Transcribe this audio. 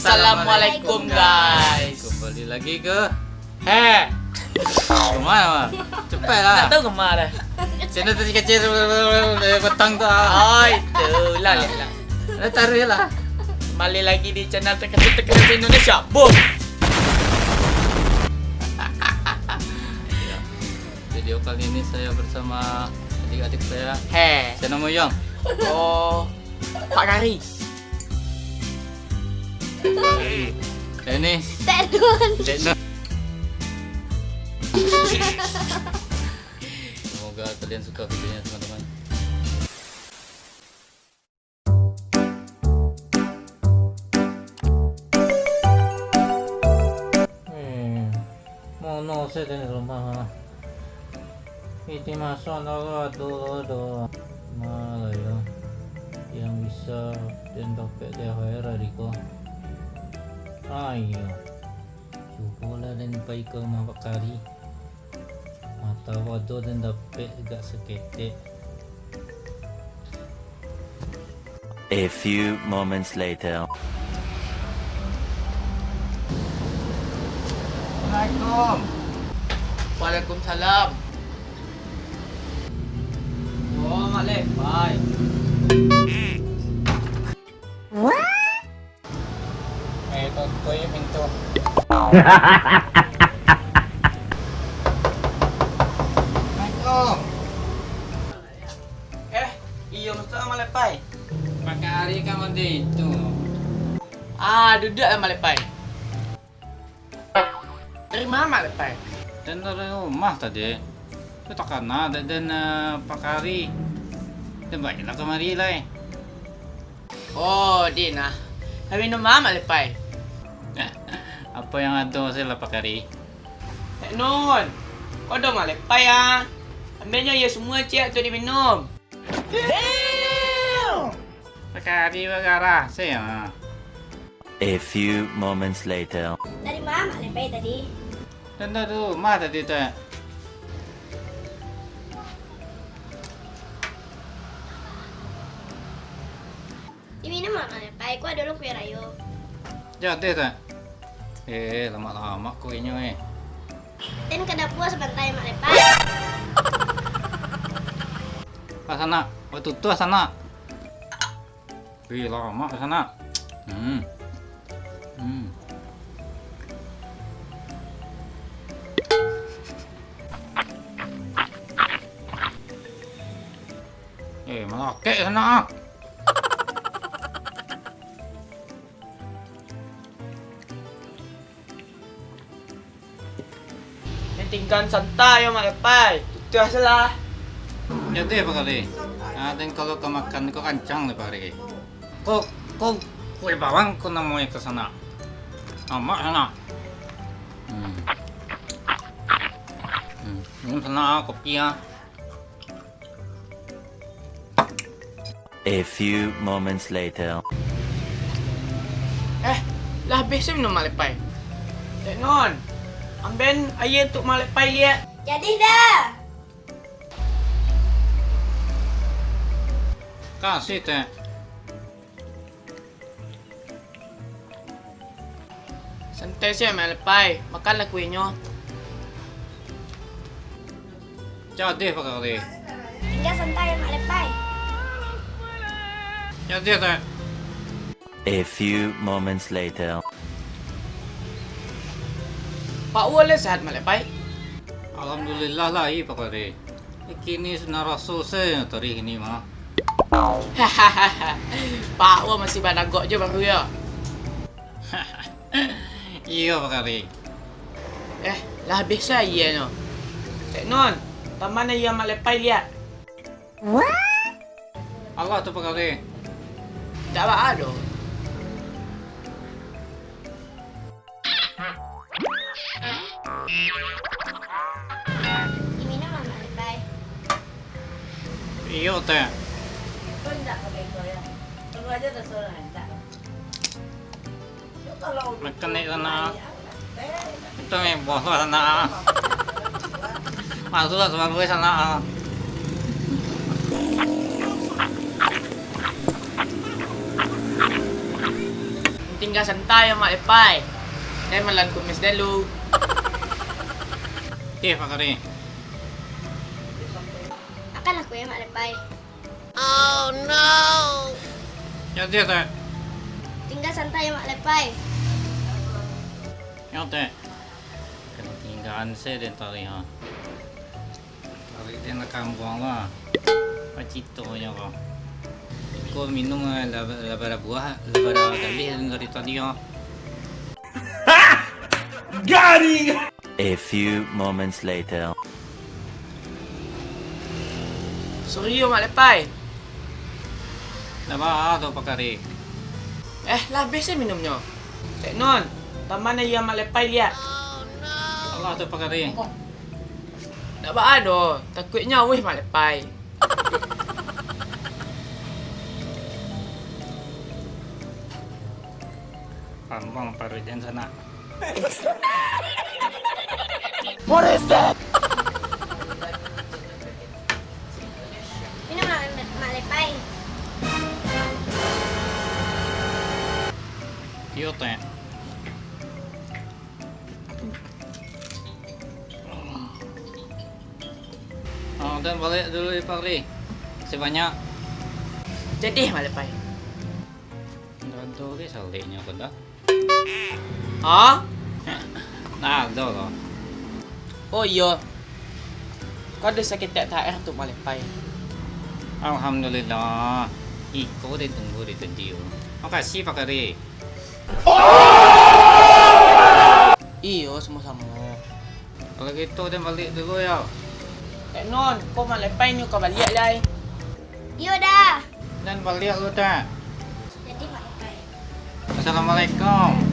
Assalamualaikum guys. Kembali lagi ke kemana? Cepat lah. Tak tahu kemana. Channel tadi kecil petang tu. Oh itu lah. Taruh lah. Kembali lagi di channel terkecil Indonesia. Boom. Video kali ini saya bersama adik-adik saya. Saya nama Yang. Oh, Pak Kari. Ini Teknon. Semoga kalian suka videonya teman-teman. Mono saya di rumah. Ini masuk do malah ya yang bisa dan dapat THR Riko. Ayo, cobalah dan baik ke rumah Pak Kari. Mata wado dan dapat agak seketik. A few moments later. Assalamualaikum. Waalaikumsalam. Oh, Malek. Bye. Tutup ya pintu. Assalamualaikum. Iyo mesti Malek Pai. Pak Kari kamu di itu. Duduk lah Malek Pai. Dari mana Malek Pai? Dan dari rumah tadi. Itu tak kena dan Pak Kari. Dan baiklah kemari lah. Oh, Dina. Kami minum apa Malek Pai? Apa yang ada sila Pak Kari? Non. Kau dah Malek Pai ah. Ambilnya ya semua cik tu diminum. Pak Kari bagara saya. A few moments later. Dari mana Mak Lepai tadi? Dan dari rumah tadi tu. Diminum Mak Lepai, ku ada lu kue rayo. Jadi tu. Lama-lama kuenya Dan kada puas bantai Mak Lepai. Sana, waktu tu sana. Lama ke sana. Malah kek sana. Tinggal santai ya Malek Pai. Itu salah. Jadi apa kali? Dan kalau kau makan kau kancang nih Pak Kari. Kau kue bawang kau namanya ke sana. Amak sana. Minum sana kopi ya. A few moments later. Lah habis saya minum Malek Pai. Non. Ambil air untuk Malek Pai lihat. Jadi dah. Kasih teh. Santai sih Malek Pai. Makanlah kuenya. Jadi Pak Kari. Tinggal santai Mak Lepai. Jadi teh. A few moments later. Pak Wale sehat Malek Pai. Alhamdulillah lah Pak Kari. Kini narasu saya tadi ini mah. Pak Wale masih badagok je baru ya. Iya Pak Kari. Lah habis saya no. Non. Taman yang Malek Pai lihat. Allah tu Pak Kari. Tak ada. Diminum Mak Lepai. Iya teh. Kau tidak pakai koyak. Tunggu aja tersuruh tak. Kalau Makan ni sana. Itu yang bos sana. Masuklah sama gue sana. tinggal santai Mak Lepai. Dan malam kumis dulu. Okey, Pak Kari. Akan aku ya Mak Lepai. Jadi tak. Tinggal santai Mak Lepai. Ya tak. Ketinggalan saya dan tadi ha. Tadi dia nak kampung lah. Pacitonya kau. Kau minum labara buah, labara dalih dari tadi ha. A few moments later. Sorry Mak Lepai. Nama tu Pak Kari. Lah habis saya minumnya. Cik Non, taman yang Mak Lepai lihat. Allah tu Pak Kari. Tak apa takutnya weh Mak Lepai. Pambang paru dan sana. Minum Mak Lepai. Yo tak. Oh, dan balik dulu ya Pak Kari. Sebanyak. Jadi Mak Lepai. Dado ke salihnya kau dah. Ha? Nah, dah lah. Oh iya. Kau ada sakit tak air tu Mak Lepai. Alhamdulillah. Iko dia tunggu di tadi. Makasih Pak Kari. Iyo sama-sama. Kalau gitu dan balik dulu ya. Cik Non, kau Mak Lepai ni kau balik lah. Yo dah. Dan balik lu tak. Jadi Mak Lepai. Assalamualaikum.